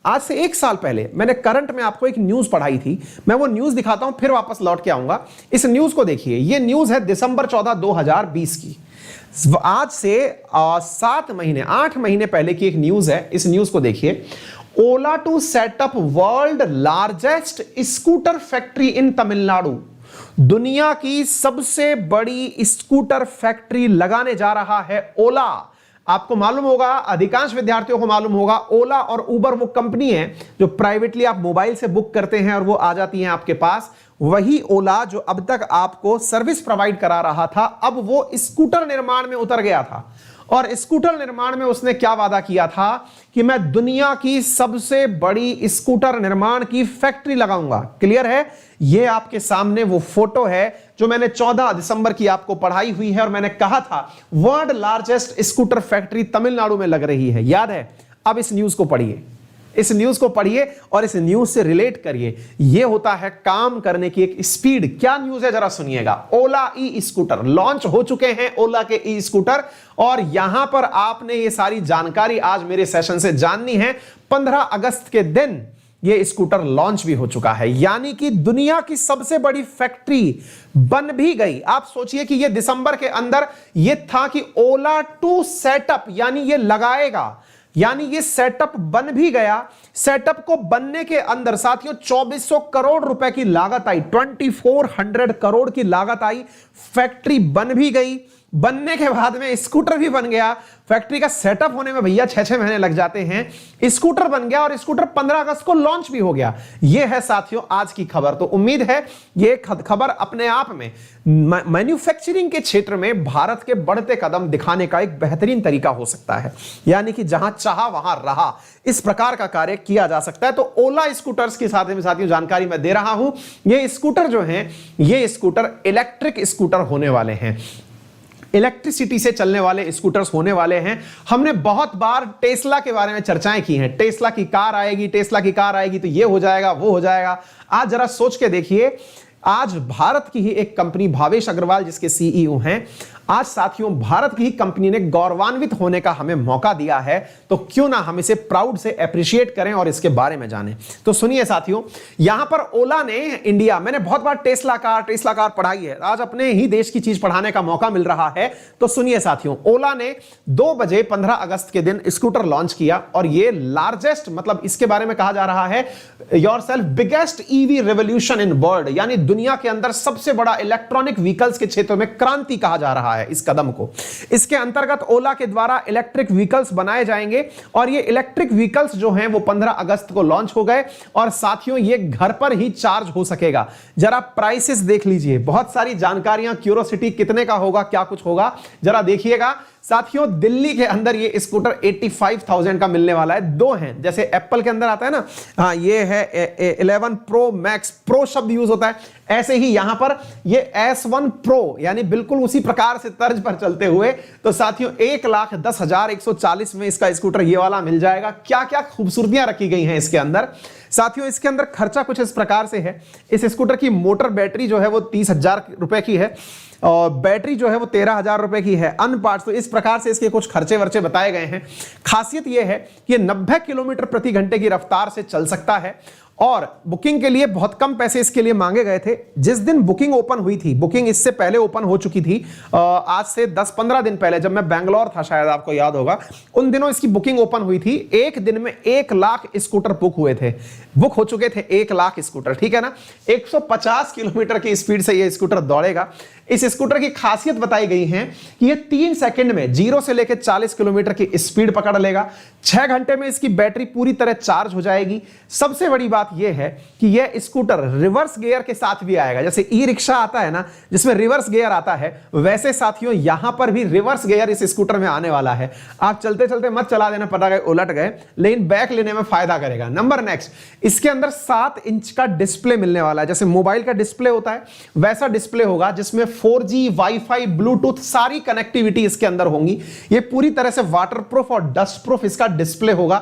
आज से 1 साल पहले मैंने करंट में आपको एक न्यूज पढ़ाई थी, मैं वो न्यूज दिखाता हूं फिर वापस लौट के आऊंगा। इस न्यूज को देखिए, ये न्यूज है दिसंबर 14 2020 की। आज से 7 महीने 8 महीने पहले की एक न्यूज है। इस न्यूज को देखिए, Ola to set up world largest scooter factory in Tamil Nadu. दुनिया की सबसे बड़ी स्कूटर फैक्ट्री लगाने जा रहा है ओला। आपको मालूम होगा, अधिकांश विद्यार्थियों को मालूम होगा, ओला और उबर वो कंपनी है जो प्राइवेटली आप मोबाइल से बुक करते हैं और वो आ जाती हैं आपके पास। वही ओला जो अब तक आपको सर्विस प्रोवाइड करा रहा था, अब वो स्कूटर निर्माण में उतर गया था। और स्कूटर निर्माण में उसने क्या वादा किया था कि मैं दुनिया की सबसे बड़ी स्कूटर निर्माण की फैक्ट्री लगाऊंगा। क्लियर है? ये आपके सामने वो फोटो है जो मैंने 14 दिसंबर की आपको पढ़ाई हुई है और मैंने कहा था world largest scooter factory Tamil Nadu में लग रही है। याद है? अब इस न्यूज को पढ़िए, इस न्यूज को पढ़िए और इस न्यूज से रिलेट करिए। यह होता है काम करने की एक स्पीड। क्या न्यूज है जरा सुनिएगा। ओला ई स्कूटर लॉन्च हो चुके हैं, ओला के ई स्कूटर, और यहां पर आपने ये सारी जानकारी आज मेरे सेशन से जाननी है। 15 अगस्त के दिन ये स्कूटर लॉन्च भी हो चुका है, यानी कि दुनिया की सबसे बड़ी फैक्ट्री बन भी गई। आप सोचिए कि ये दिसंबर के अंदर ये था कि ओला टू सेटअप, यानी ये लगाएगा, यानी ये सेटअप बन भी गया। सेटअप को बनने के अंदर साथियों 2400 करोड़ रुपए की लागत आई, 2400 करोड़ की लागत आई। फैक्ट्री बन भी गई, बनने के बाद में स्कूटर भी बन गया। फैक्ट्री का सेटअप होने में भैया 6-6 महीने लग जाते हैं। स्कूटर बन गया और स्कूटर 15 अगस्त को लॉन्च भी हो गया। यह है साथियों आज की खबर। तो उम्मीद है यह खबर अपने आप में मैन्युफैक्चरिंग के क्षेत्र में भारत के बढ़ते कदम दिखाने का एक बेहतरीन तरीका हो सकता है, यानी कि जहां चाहा वहां रहा, इस प्रकार का कार्य किया जा सकता है। तो ओला स्कूटर्स की साथियों जानकारी मैं दे रहा हूं। ये स्कूटर जो हैं, ये स्कूटर इलेक्ट्रिक स्कूटर होने वाले हैं, इलेक्ट्रिसिटी से चलने वाले स्कूटर्स होने वाले हैं। हमने बहुत बार टेस्ला के बारे में चर्चाएं की हैं। टेस्ला की कार आएगी, टेस्ला की कार आएगी तो ये हो जाएगा, वो हो जाएगा। आज जरा सोच के देखिए, आज भारत की ही एक कंपनी भावेश अग्रवाल जिसके सीईओ हैं, आज साथियों भारत की ही कंपनी ने गौरवान्वित होने का हमें मौका दिया है। तो क्यों ना हम इसे प्राउड से एप्रिशिएट करें और इसके बारे में जानें। तो सुनिए साथियों, यहां पर ओला ने इंडिया, मैंने बहुत बार टेस्ला कार पढ़ाई है, आज अपने ही देश की चीज पढ़ाने का मौका मिल रहा है। तो सुनिए साथियों, ओला ने 2 बजे 15 अगस्त के दिन स्कूटर लॉन्च किया और ये लार्जेस्ट, मतलब इसके बारे में कहा जा रहा है yourself biggest EV revolution in world, यानी दुनिया के अंदर सबसे बड़ा इलेक्ट्रॉनिक व्हीकल्स के क्षेत्र में क्रांति कहा जा रहा है इस कदम को। इसके अंतर्गत ओला के द्वारा इलेक्ट्रिक व्हीकल्स बनाए जाएंगे और ये इलेक्ट्रिक व्हीकल्स जो हैं वो 15 अगस्त को लॉन्च हो गए और साथियों ये घर पर ही चार्ज हो सकेगा। जरा प्राइसेस देख लीजिए, बहुत सारी जानकारियां, क्यूरोसिटी कितने का होगा, क्या कुछ होगा, जरा देखिएगा साथियों। दिल्ली के अंदर ये स्कूटर 85,000 का मिलने वाला है। 2 हैं, जैसे एप्पल के अंदर आता है ना, हाँ ये है 11 प्रो मैक्स, प्रो शब्द यूज होता है, ऐसे ही यहां पर ये S1 प्रो, यानी बिल्कुल उसी प्रकार से तर्ज पर चलते हुए। तो साथियों 1,10,140 में इसका स्कूटर ये वाला मिल जाएगा। क्या क्या खूबसूरतियां रखी गई हैं इसके अंदर साथियों। इसके अंदर खर्चा कुछ इस प्रकार से है। इस स्कूटर की मोटर बैटरी जो है वो 30,000 रुपए की है और बैटरी जो है वो 13,000 रुपए की है। अन्य पार्ट्स, तो इस प्रकार से इसके कुछ खर्चे वर्चे बताए गए हैं। खासियत यह है कि 90 किलोमीटर प्रति घंटे की रफ्तार से चल सकता है और बुकिंग के लिए बहुत कम पैसे इसके लिए मांगे गए थे। जिस दिन बुकिंग ओपन हुई थी, बुकिंग इससे पहले ओपन हो चुकी थी, आज से 10-15 दिन पहले जब मैं बैंगलोर था, शायद आपको याद होगा, उन दिनों इसकी बुकिंग ओपन हुई थी। एक दिन में 1 लाख स्कूटर बुक हुए थे, बुक हो चुके थे 1 लाख स्कूटर, ठीक है ना। 150 किलोमीटर की स्पीड से यह स्कूटर दौड़ेगा। इस स्कूटर की खासियत बताई गई है कि यह 3 सेकंड में 0 से लेकर 40 किलोमीटर की स्पीड पकड़ लेगा। 6 घंटे में इसकी बैटरी पूरी तरह चार्ज हो जाएगी। सबसे बड़ी बात यह है कि यह स्कूटर रिवर्स गियर के साथ भी आएगा। जैसे ई रिक्शा आता है ना, जिसमें रिवर्स गियर आता है, वैसे साथियों यहां पर भी रिवर्स गियर इस स्कूटर में आने वाला है। आप चलते चलते मत चला देना, पता गए उलट गए, लेकिन बैक लेने में फायदा करेगा। नंबर नेक्स्ट, इसके अंदर 7 इंच का डिस्प्ले मिलने वाला है। जैसे मोबाइल का डिस्प्ले होता है वैसा डिस्प्ले होगा, जिसमें 4G, वाईफाई, ब्लूटूथ सारी कनेक्टिविटी इसके अंदर होंगी। ये पूरी तरह से वाटरप्रूफ और डस्ट प्रूफ इसका डिस्प्ले होगा।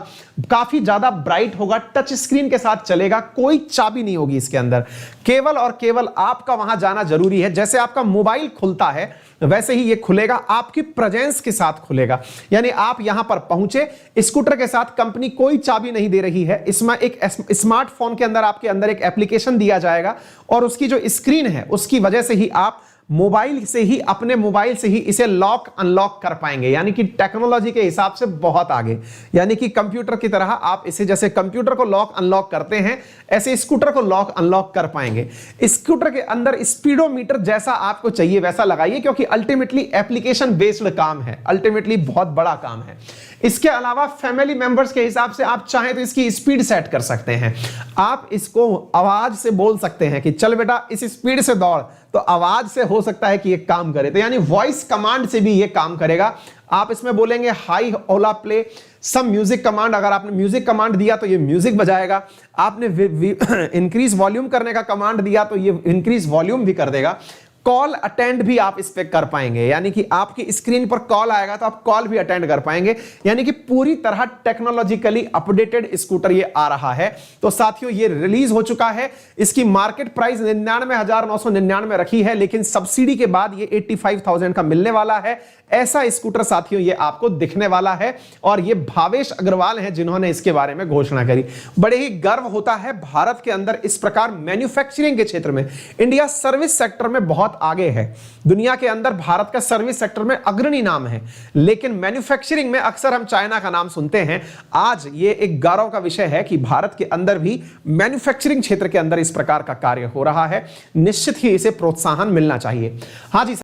काफी ज्यादा ब्राइट होगा, टच स्क्रीन के साथ चलेगा, कोई चाबी नहीं होगी इसके अंदर, केवल और केवल आपका वहां जाना जरूरी है। जैसे आपका मोबाइल खुलता है वैसे ही ये खुलेगा, आपकी प्रेजेंस के साथ खुलेगा। यानी आप यहां पर पहुंचे स्कूटर के साथ, कंपनी कोई चाबी नहीं दे रही है, इसमें एक स्मार्टफोन के अंदर आपके अंदर एक एप्लीकेशन दिया जाएगा और उसकी जो स्क्रीन है उसकी वजह से ही आप मोबाइल से ही, अपने मोबाइल से ही इसे लॉक अनलॉक कर पाएंगे। यानी कि टेक्नोलॉजी के हिसाब से बहुत आगे, यानी कि कंप्यूटर की तरह आप इसे, जैसे कंप्यूटर को लॉक अनलॉक करते हैं ऐसे स्कूटर को लॉक अनलॉक कर पाएंगे। स्कूटर के अंदर स्पीडोमीटर जैसा आपको चाहिए वैसा लगाइए, क्योंकि अल्टीमेटली एप्लीकेशन बेस्ड काम है, अल्टीमेटली बहुत बड़ा काम है। इसके अलावा फैमिली मेंबर्स के हिसाब से आप चाहें तो इसकी स्पीड सेट कर सकते हैं। आप इसको आवाज से बोल सकते हैं कि चल बेटा इस स्पीड से दौड़, तो आवाज से हो सकता है कि ये काम करे, तो यानी वॉइस कमांड से भी ये काम करेगा। आप इसमें बोलेंगे हाई ओला प्ले सम म्यूजिक कमांड, अगर आपने म्यूजिक कमांड दिया तो ये म्यूजिक बजाएगा, आपने इंक्रीज वॉल्यूम करने का कमांड दिया तो ये इंक्रीज वॉल्यूम भी कर देगा। कॉल अटेंड भी आप इस पे कर पाएंगे, यानी कि आपकी स्क्रीन पर कॉल आएगा तो आप कॉल भी अटेंड कर पाएंगे। यानी कि पूरी तरह टेक्नोलॉजिकली अपडेटेड स्कूटर ये आ रहा है। तो साथियों ये रिलीज हो चुका है, इसकी मार्केट प्राइस 99,999 रखी है, लेकिन सब्सिडी के बाद ये 85,000 का मिलने वाला है। ऐसा स्कूटर साथियों ये आपको दिखने वाला है और ये भावेश अग्रवाल हैं जिन्होंने इसके बारे में घोषणा करी। बड़े ही गर्व होता है भारत के अंदर इस प्रकार मैन्युफैक्चरिंग के क्षेत्र में इंडिया सर्विस सेक्टर में बहुत आगे है। दुनिया के अंदर भारत का सर्विस सेक्टर में अग्रणी नाम है, लेकिन मैन्युफैक्चरिंग में अक्सर हम चाइना का नाम सुनते हैं। आज ये एक गौरव का विषय है कि भारत के अंदर भी मैन्युफैक्चरिंग क्षेत्र के अंदर इस प्रकार का कार्य हो रहा है। निश्चित ही इसे प्रोत्साहन मिलना चाहिए। हाँ जी।